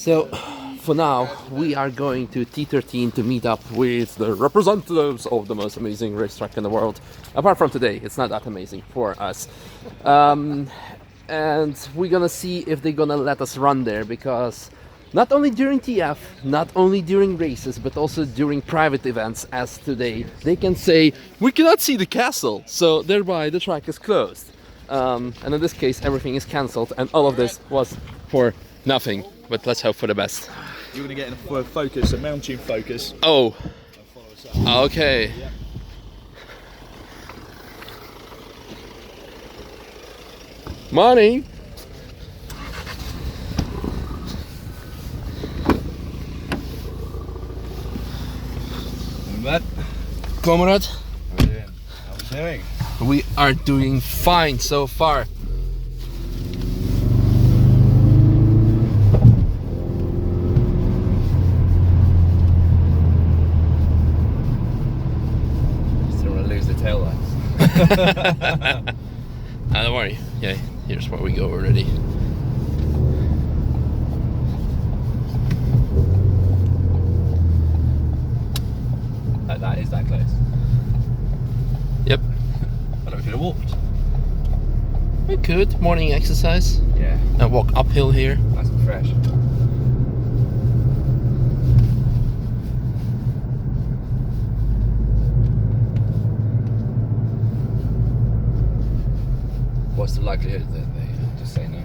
So, for now, we are going to T13 to meet up with the representatives of the most amazing racetrack in the world. Apart from today, it's not that amazing for us. And we're gonna see if they're gonna let us run there, because not only during TF, not only during races, but also during private events as today, they can say, we cannot see the castle, so thereby the track is closed. And in this case, everything is cancelled, and all of this was for nothing. But let's hope for the best. You're going to get a focus, a mountain focus. Oh, okay. Yeah. Morning. What? Comrade. How are you doing? How are we doing? We are doing fine so far. Don't worry. Yeah, here's where we go already. That is that close. Yep. But we could have walked. We could. Morning exercise. Yeah. And walk uphill here. Nice and fresh. What's the likelihood that they just say no?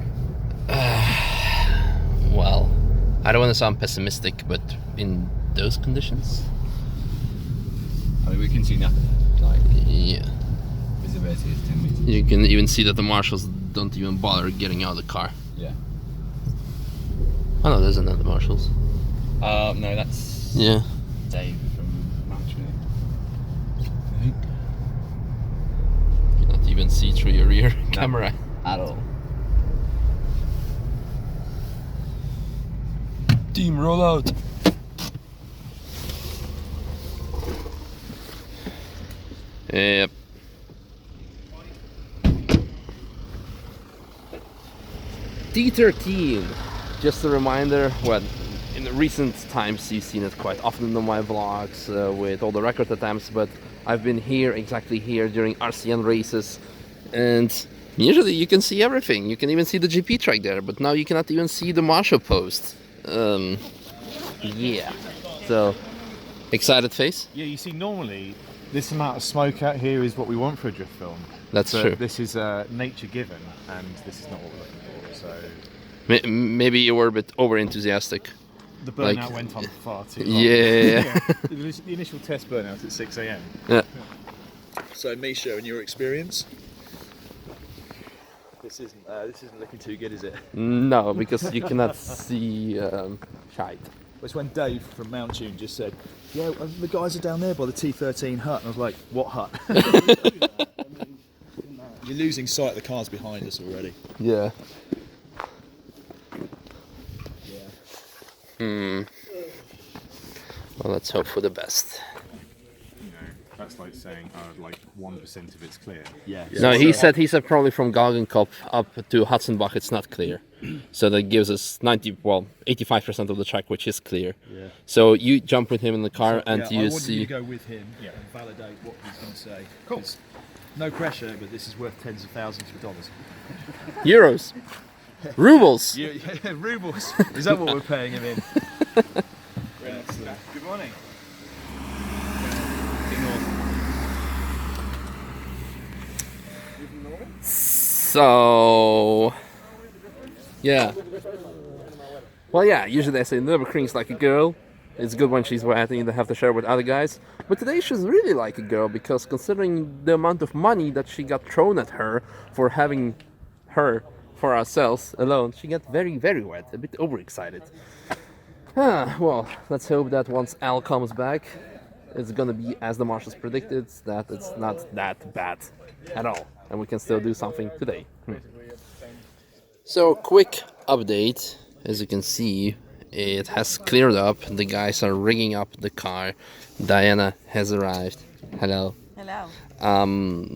Well, I don't want to sound pessimistic, but in those conditions, I mean, we can see nothing. Like, yeah, visibility is 10 meters. you can even see that the marshals don't even bother getting out of the car. Yeah. Oh no, there's another marshals. No, that's Dave from Matchway. I think. You cannot even see through your rear camera At all. Team rollout. Yep. T13. Just a reminder, well, in the recent times you've seen it quite often in my vlogs with all the record attempts, but I've been here, exactly here, during RCN races, and usually you can see everything. You can even see the GP track there, but now you cannot even see the marshal post. Yeah. So, excited face? Yeah, you see, normally this amount of smoke out here is what we want for a drift film. That's but true. This is nature given, and this is not what we're looking for. So Maybe you were a bit over enthusiastic. the burnout Like, went on far too long. Yeah. The initial test burnout at 6 a.m. Yeah. So, Misha, in your experience, this isn't looking too good, is it? No, because you cannot see shite. It's when Dave from Mount Tune just said, yeah, the guys are down there by the T13 hut. And I was like, what hut? You're losing sight of the cars behind us already. Yeah. Yeah. Well, let's hope for the best. You know, that's like saying, like 1% of it's clear. Yeah. No, he said probably from Galgenkop up to Hudson-Bach it's not clear. So that gives us 85% of the track which is clear. Yeah. So you jump with him in the car and I you wanted see. you to go with him and validate what he's going to say. Cool. No pressure, but this is worth tens of thousands of dollars. Euros. Rubles. Yeah, rubles. Is that what we're paying him in? Good morning. So, yeah. Well, yeah, usually they say Nurburgring is like a girl. It's good when she's wet and you have to share with other guys. But today she's really like a girl, because considering the amount of money that she got thrown at her for having her for ourselves alone, she got very, very wet, a bit overexcited. Well, let's hope that once Al comes back, it's gonna be as the marshals predicted, that it's not that bad at all, and we can still do something today. So, quick update. As you can see, it has cleared up. The guys are rigging up the car. Diana has arrived. Hello. Hello.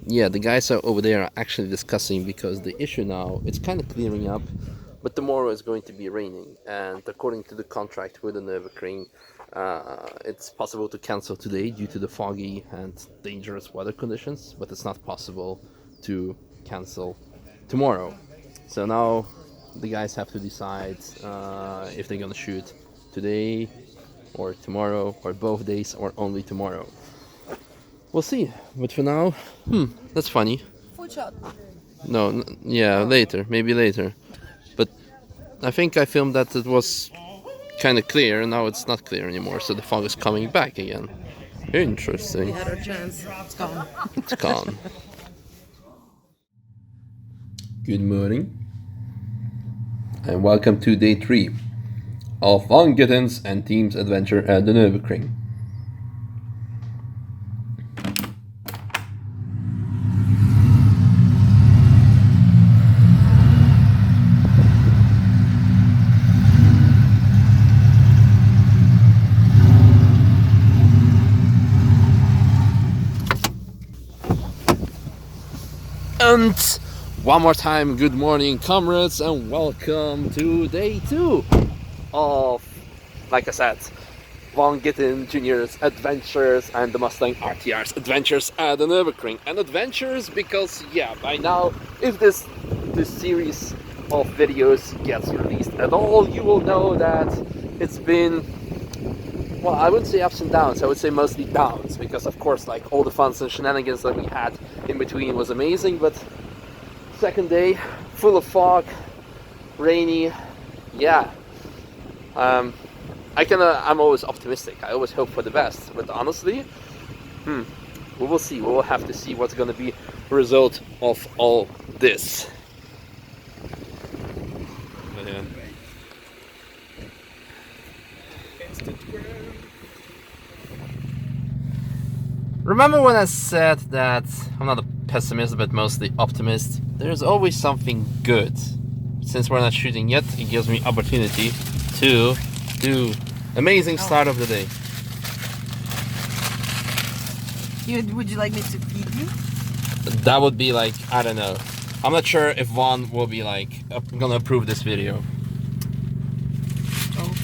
Yeah, the guys are over there actually discussing, because the issue now, it's kind of clearing up, but tomorrow is going to be raining, and according to the contract with the Nurburgring, it's possible to cancel today due to the foggy and dangerous weather conditions, but it's not possible to cancel tomorrow. So now the guys have to decide if they're gonna shoot today or tomorrow or both days or only tomorrow. We'll see. But for now, that's funny. Food shot. No, yeah, later, maybe later. But I think I filmed that it was kind of clear, and now it's not clear anymore, so the fog is coming back again. Interesting. We had our chance. It's gone. It's gone. Good morning, and welcome to day 3 of Van Gitten's and team's adventure at the Nurburgring. And one more time, good morning, comrades, and welcome to day 2 of, like I said, Van Gitten Jr.'s adventures and the Mustang RTR's adventures at the Nürburgring. And adventures because, yeah, by now, if this series of videos gets released at all, you will know that it's been, well, I wouldn't say ups and downs, I would say mostly downs, because of course, like, all the fun and shenanigans that we had in between was amazing, but second day, full of fog, rainy, yeah. I'm always optimistic, I always hope for the best, but honestly, we will see, we will have to see what's gonna be the result of all this. But, yeah. Remember when I said that I'm not a pessimist but mostly optimist? There's always something good. Since we're not shooting yet, it gives me opportunity to do amazing start of the day. Would you like me to feed you? That would be like, I don't know. I'm not sure if Vaughn will be like, gonna approve this video. Oh.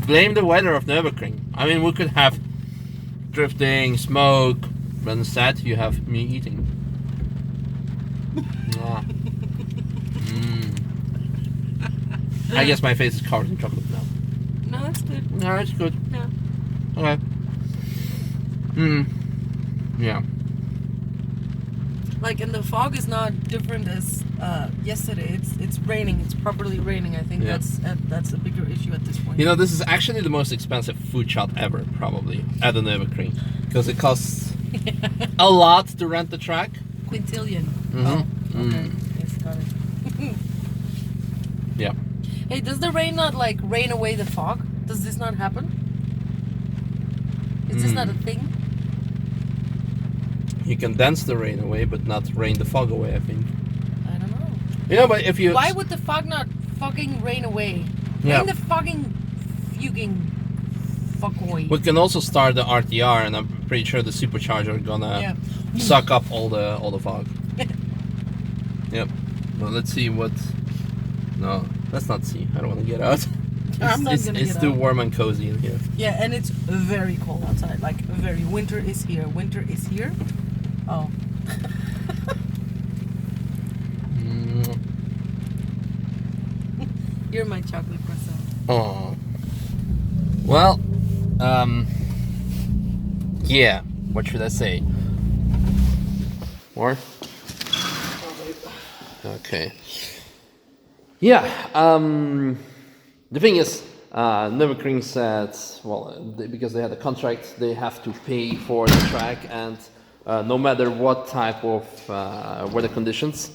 Blame the weather of Nürburgring. I mean, we could have drifting, smoke, but instead you have me eating. I guess my face is covered in chocolate now. No, it's good. No, it's good. Yeah. Okay. Yeah. Like, and the fog is not different as yesterday. It's raining. It's properly raining. I think Yeah. that's a bigger issue at this point. You know, this is actually the most expensive food shop ever, probably, at the Nürburgring. Because it costs a lot to rent the track. Quintillion. Mhm. Oh, okay. Yes, got it. Yeah. Hey, does the rain not like rain away the fog? Does this not happen? Is this not a thing? You can dance the rain away, but not rain the fog away, I think. I don't know. You know, but if you... Why would the fog not fucking rain away? Yeah. Rain the fucking fuck away. We can also start the RTR, and I'm pretty sure the supercharger gonna suck up all the fog. Yep. Well, let's see what... No, let's not see. I don't want to get out. I'm not gonna It's get too out. warm and cozy in here. Yeah, and it's very cold outside. Like, very. Winter is here. Winter is here. Oh. You're my chocolate croissant. Oh. Well, yeah. What should I say? More? Okay. Yeah. The thing is, Nurburgring said, well, because they had a contract, they have to pay for the track, and no matter what type of weather conditions,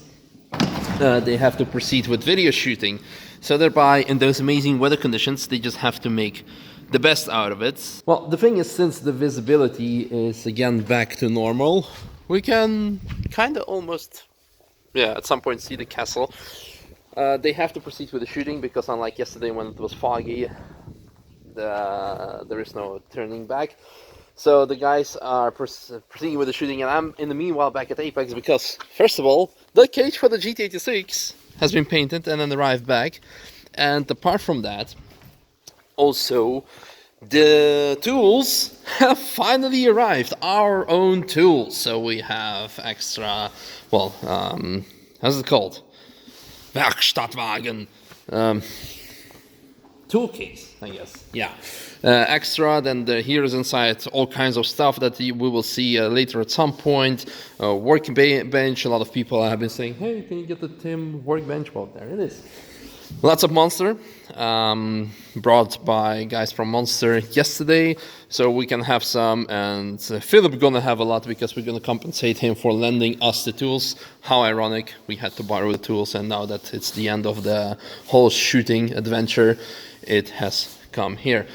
they have to proceed with video shooting. So thereby, in those amazing weather conditions, they just have to make the best out of it. Well, the thing is, since the visibility is again back to normal, we can kind of almost, at some point see the castle. They have to proceed with the shooting because unlike yesterday when it was foggy, there is no turning back. So the guys are proceeding with the shooting, and I'm in the meanwhile back at Apex because, first of all, the cage for the GT86 has been painted and then arrived back. And apart from that, also the tools have finally arrived. Our own tools. So we have extra, well, how's it called? Werkstattwagen. Tool case, I guess. Yeah. Extra, then here is inside all kinds of stuff that we will see later at some point. Workbench, a lot of people have been saying, hey, can you get the Tim workbench? Well, there it is. Lots of Monster, brought by guys from Monster yesterday, so we can have some, and Philip gonna have a lot because we're gonna compensate him for lending us the tools. How ironic, we had to borrow the tools, and now that it's the end of the whole shooting adventure, it has come here.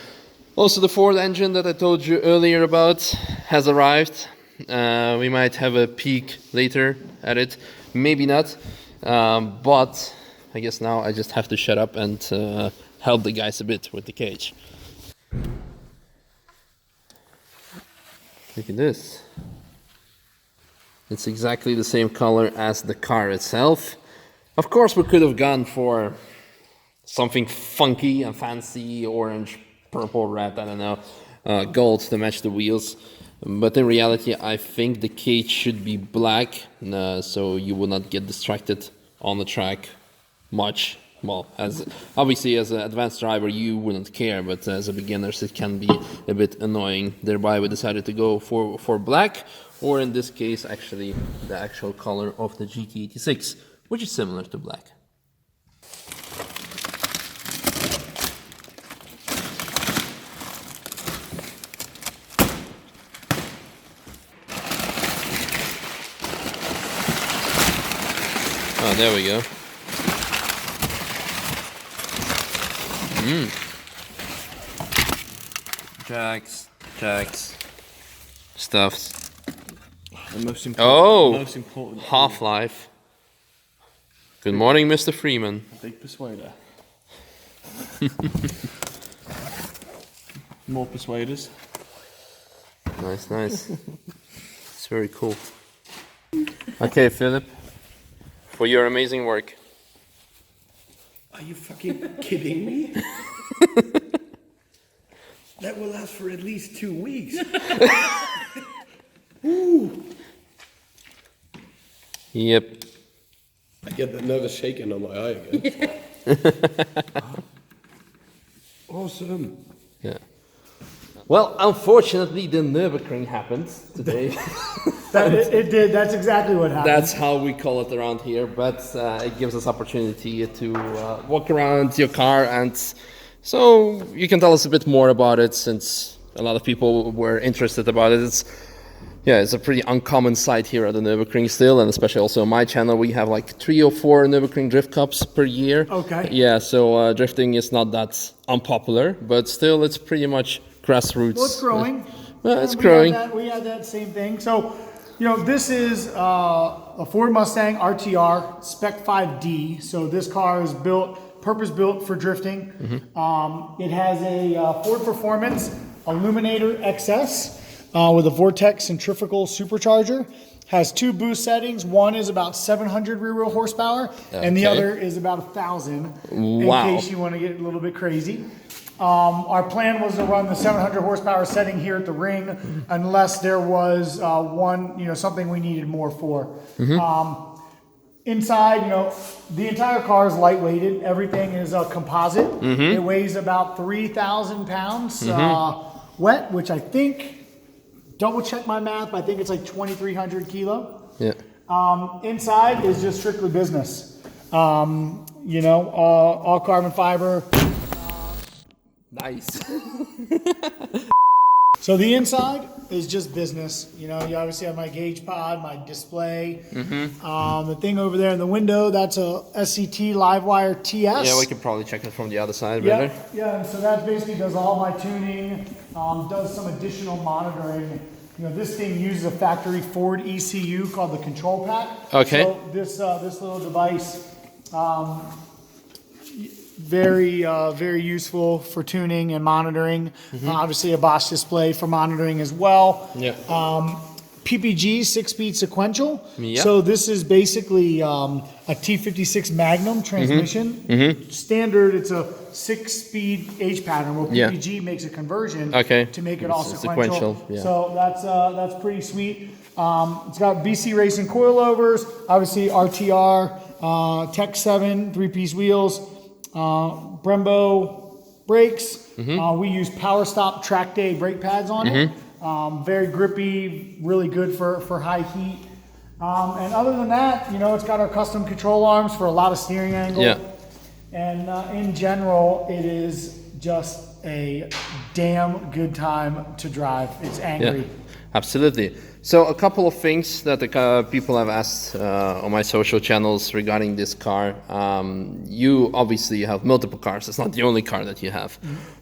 Also, the Ford engine that I told you earlier about has arrived. We might have a peek later at it, maybe not, but I guess now I just have to shut up and help the guys a bit with the cage. Look at this. It's exactly the same color as the car itself. Of course, we could have gone for something funky and fancy, orange, purple, red, I don't know, gold to match the wheels. But in reality, I think the cage should be black, so you will not get distracted on the track much. Well, as obviously as an advanced driver you wouldn't care, but as a beginners it can be a bit annoying. Thereby we decided to go for black, or in this case actually the actual color of the GT86, which is similar to black. Oh, there we go. Jacks, stuffs. The most important Half-Life. Good morning, Mr. Freeman. big persuader. More persuaders. Nice. It's very cool. Okay, Philip, for your amazing work. Are you fucking kidding me? That will last for at least 2 weeks. Ooh. Yep. I get that nervous shaking on my eye again. Awesome. Yeah. Well, unfortunately, the Nurburgring happened today. It did. That's exactly what happened. That's how we call it around here, but it gives us opportunity to walk around your car, and so you can tell us a bit more about it, since a lot of people were interested about it. It's a pretty uncommon sight here at the Nürburgring still, and especially also on my channel, we have like 3 or 4 Nürburgring drift cups per year. Okay. Yeah, so drifting is not that unpopular, but still it's pretty much grassroots. Well, it's growing. It's growing. We had that same thing. So, this is a Ford Mustang RTR Spec 5D. So this car is purpose-built for drifting. Mm-hmm. It has a Ford Performance Illuminator XS with a Vortex centrifugal supercharger. Has 2 boost settings. One is about 700 rear-wheel horsepower, and the other is about 1,000. Wow. In case you want to get a little bit crazy. Our plan was to run the 700 horsepower setting here at the ring, unless there was something we needed more for. Inside, the entire car is lightweighted. Everything is composite. It weighs about 3,000 pounds wet, which I think, double check my math, I think it's like 2,300 kilo. Yeah. Inside is just strictly business. All carbon fiber. Nice. So the inside is just business. You obviously have my gauge pod, my display. The thing over there in the window, that's a SCT Livewire TS. Yeah, we could probably check it from the other side, better. Yeah, and so that basically does all my tuning, does some additional monitoring. This thing uses a factory Ford ECU called the Control Pack. Okay. So this little device, very useful for tuning and monitoring. Obviously, a Bosch display for monitoring as well. Yeah. PPG 6-speed sequential. Yeah. So this is basically a T56 Magnum transmission. Standard, it's a 6-speed H pattern. Well, PPG makes a conversion to make it all It's sequential. yeah. So that's pretty sweet. It's got BC Racing coilovers, obviously RTR, Tech 7 3-piece wheels, Brembo brakes. We use Power Stop Track Day brake pads on it. Very grippy, really good for high heat. And other than that, it's got our custom control arms for a lot of steering angle. Yeah. And in general, it is just a damn good time to drive. It's angry. Yeah, absolutely. So a couple of things that the people have asked on my social channels regarding this car. You obviously have multiple cars. It's not the only car that you have.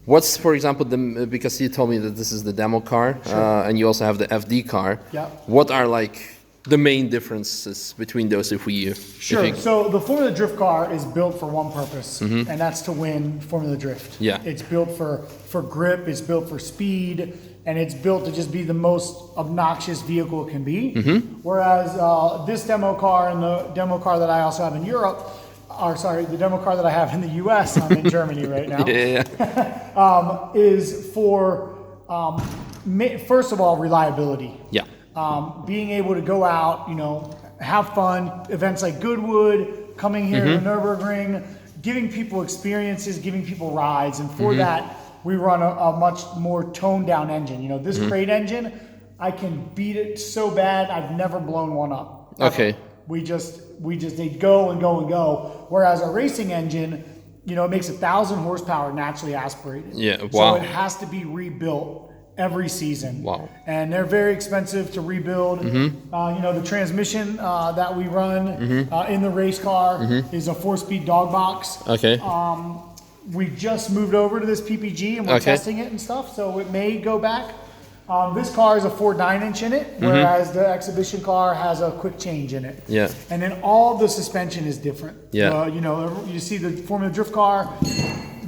What's, for example, because you told me that this is the demo car, and you also have the FD car. Yeah. What are like the main differences between those Sure. So the Formula Drift car is built for one purpose, and that's to win Formula Drift. Yeah. It's built for grip, it's built for speed, and it's built to just be the most obnoxious vehicle it can be. Whereas this demo car and the demo car that I also have in Europe, the demo car that I have in the US, I'm in Germany right now, is for, first of all, reliability. Yeah. Being able to go out, have fun, events like Goodwood, coming here to the Nurburgring, giving people experiences, giving people rides, and for that, we run a much more toned down engine. This crate engine, I can beat it so bad, I've never blown one up. Okay. They go and go and go. Whereas a racing engine, it makes 1,000 horsepower naturally aspirated. Yeah, So wow. it has to be rebuilt every season. Wow. And they're very expensive to rebuild. The transmission that we run in the race car is a 4-speed dog box. Okay. We just moved over to this PPG and we're testing it and stuff, so it may go back. This car is a 4.9-inch in it, whereas the exhibition car has a quick change in it. Yeah. And then all the suspension is different. Yeah. You see the Formula Drift car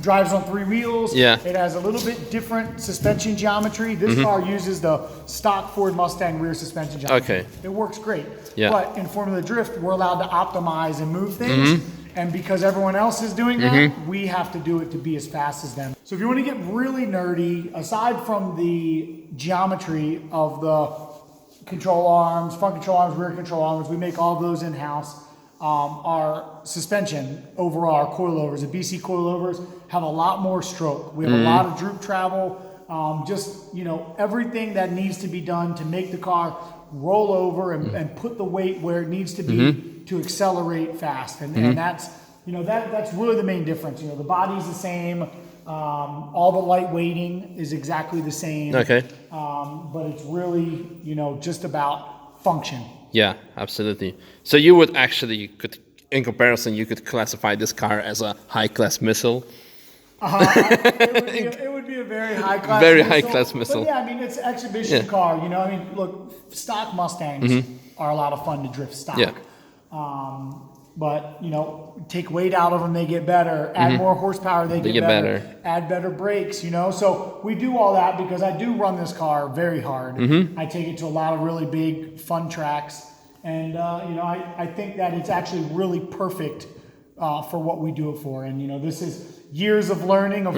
drives on 3 wheels. Yeah. It has a little bit different suspension geometry. This car uses the stock Ford Mustang rear suspension geometry. Okay. It works great. Yeah. But in Formula Drift, we're allowed to optimize and move things. And because everyone else is doing that, we have to do it to be as fast as them. So if you want to get really nerdy, aside from the geometry of the control arms, front control arms, rear control arms, we make all those in-house. Our suspension overall, our coilovers, the BC coilovers, have a lot more stroke. We have a lot of droop travel. Everything that needs to be done to make the car roll over and put the weight where it needs to be to accelerate fast. And that's really the main difference. The body's the same. All the light weighting is exactly the same. Okay. But it's really, just about function. Yeah, absolutely. So you would in comparison, you could classify this car as a high-class missile. It would be a very high-class high-class missile. But yeah, it's an exhibition car. Look, stock Mustangs are a lot of fun to drift stock. Yeah. But, take weight out of them, they get better. Add more horsepower, they get better. Add better brakes, So we do all that because I do run this car very hard. I take it to a lot of really big, fun tracks. And, I think that it's actually really perfect for what we do it for. And, this is years of learning of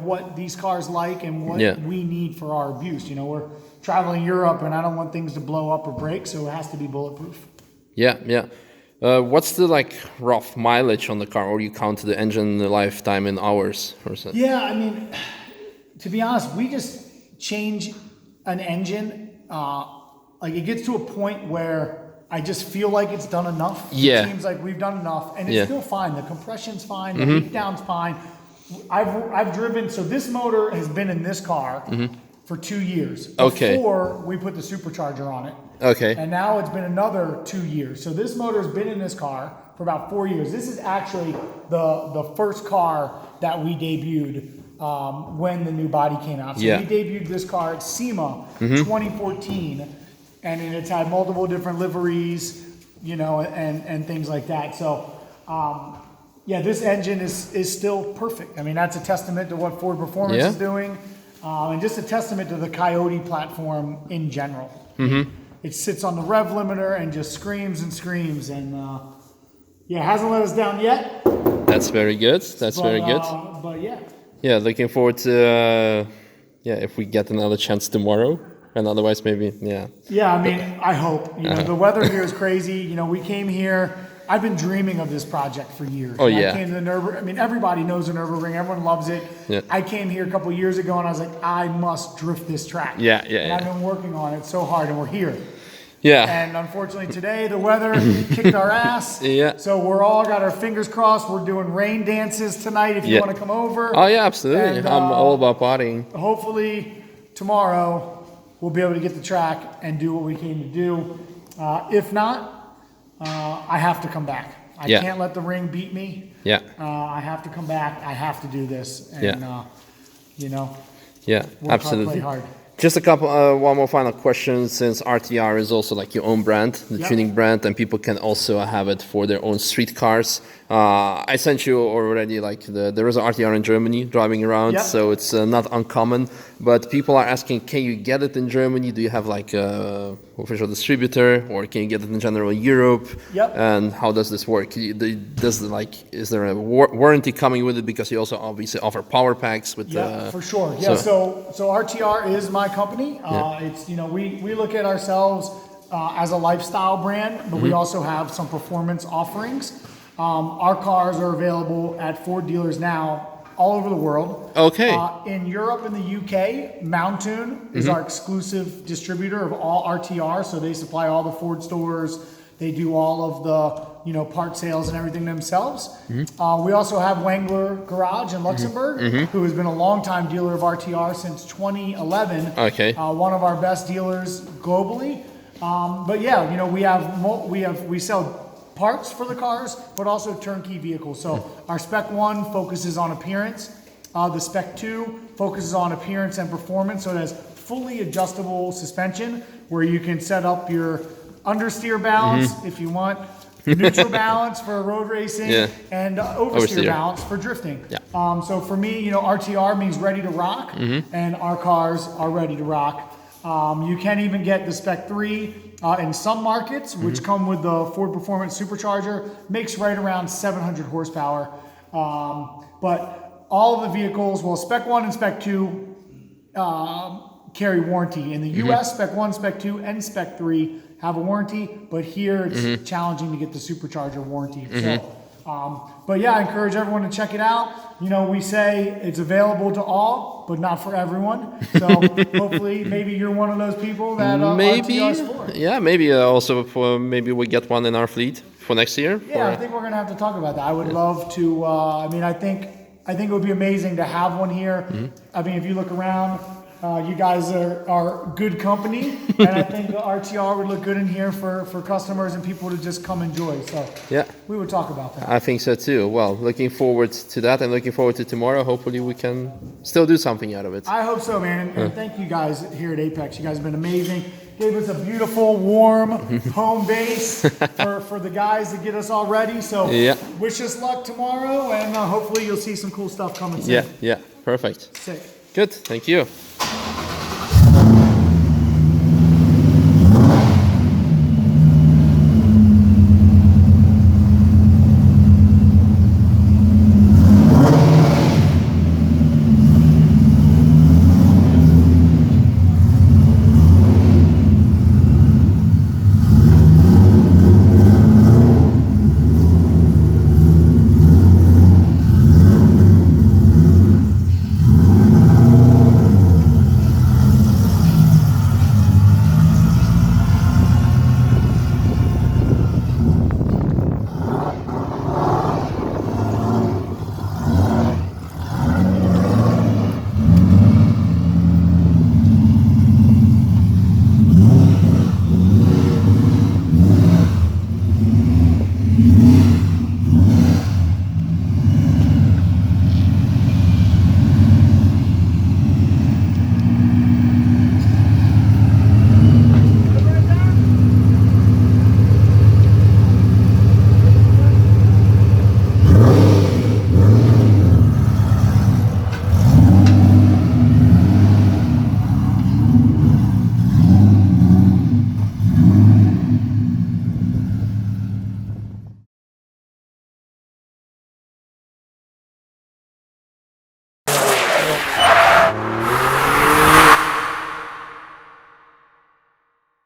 what these cars like and what we need for our abuse. We're traveling Europe and I don't want things to blow up or break, so it has to be bulletproof. Yeah. What's the rough mileage on the car, or you count the engine lifetime in hours or so? Yeah, to be honest, we just change an engine. It gets to a point where I just feel like it's done enough. Yeah. It seems like we've done enough, and it's still fine. The compression's fine. The heat down's fine. I've driven. So this motor has been in this car for 2 years. Okay. Before we put the supercharger on it. Okay. And now it's been another 2 years. So this motor's been in this car for about 4 years. This is actually the first car that we debuted when the new body came out. So we debuted this car at SEMA 2014, and it's had multiple different liveries, and things like that. So Yeah, this engine is still perfect. I mean, that's a testament to what Ford Performance Yeah. is doing, and just a testament to the Coyote platform in general. It sits on the rev limiter and just screams and screams, and yeah, hasn't let us down yet. That's very good. That's very good. But yeah. Yeah, looking forward to if we get another chance tomorrow, and otherwise maybe Yeah, I mean, I hope. You know, the weather here is crazy. You know, we came here. I've been dreaming of this project for years. Oh, And yeah. I came to the Nurburgring. I mean, everybody knows the Nurburgring. Everyone loves it. Yeah. I came here a couple years ago, and I was like, I must drift this track. Yeah, And I've been working on it so hard, and we're here. Yeah. And unfortunately, today the weather kicked our ass. Yeah. So we're all got our fingers crossed. We're doing rain dances tonight. If you Yeah. want to come over. Oh yeah, absolutely. And, I'm all about partying. Hopefully tomorrow we'll be able to get the track and do what we came to do. If not, I have to come back. I Yeah. can't let the ring beat me. Yeah. I have to come back. I have to do this. And, Yeah. you know, Yeah, work absolutely. hard, play hard. Just a couple, one more final question. Since RTR is also like your own brand, the Yep. tuning brand, and people can also have it for their own street cars. I sent you already like there is an RTR in Germany driving around, Yep. so it's not uncommon. But people are asking, can you get it in Germany? Do you have like a official distributor, or can you get it in general in Europe? Yep. And how does this work? Is there a warranty coming with it? Because you also obviously offer power packs with. Yeah, for sure. Yeah, so RTR is my company. It's, you know, we look at ourselves as a lifestyle brand, but we also have some performance offerings. Our cars are available at Ford dealers now all over the world. Okay. In Europe and the UK, Mountoon is our exclusive distributor of all RTR, so they supply all the Ford stores. They do all of the, you know, part sales and everything themselves. We also have Wangler Garage in Luxembourg, who has been a longtime dealer of RTR since 2011. Okay. One of our best dealers globally. But yeah, you know, we sell parts for the cars, but also turnkey vehicles. So our Spec 1 focuses on appearance. The Spec 2 focuses on appearance and performance. So it has fully adjustable suspension where you can set up your understeer balance if you want, neutral balance for road racing, and oversteer balance for drifting. Yeah. So for me, you know, RTR means ready to rock, and our cars are ready to rock. You can even get the Spec 3 in some markets, which come with the Ford Performance Supercharger, makes right around 700 horsepower. But all of the vehicles, well, Spec 1 and Spec 2 carry warranty. In the US, Spec 1, Spec 2, and Spec 3 have a warranty, but here it's challenging to get the Supercharger warranty. So, but yeah, I encourage everyone to check it out. You know, we say it's available to all, but not for everyone. So hopefully, maybe you're one of those people that RTR is for. Yeah, maybe also for maybe we get one in our fleet for next year. Yeah, I think we're gonna have to talk about that. I would love to. I mean, I think it would be amazing to have one here. I mean, if you look around, you guys are good company, and I think the RTR would look good in here for customers and people to just come enjoy. So Yeah, we would talk about that. I think so too. Well, looking forward to that, and looking forward to tomorrow. Hopefully, we can still do something out of it. I hope so, man. And thank you guys here at Apex. You guys have been amazing. Gave us a beautiful, warm home base for the guys to get us all ready. So Yeah. wish us luck tomorrow, and hopefully you'll see some cool stuff coming soon. Yeah, perfect. Sick. Good, thank you.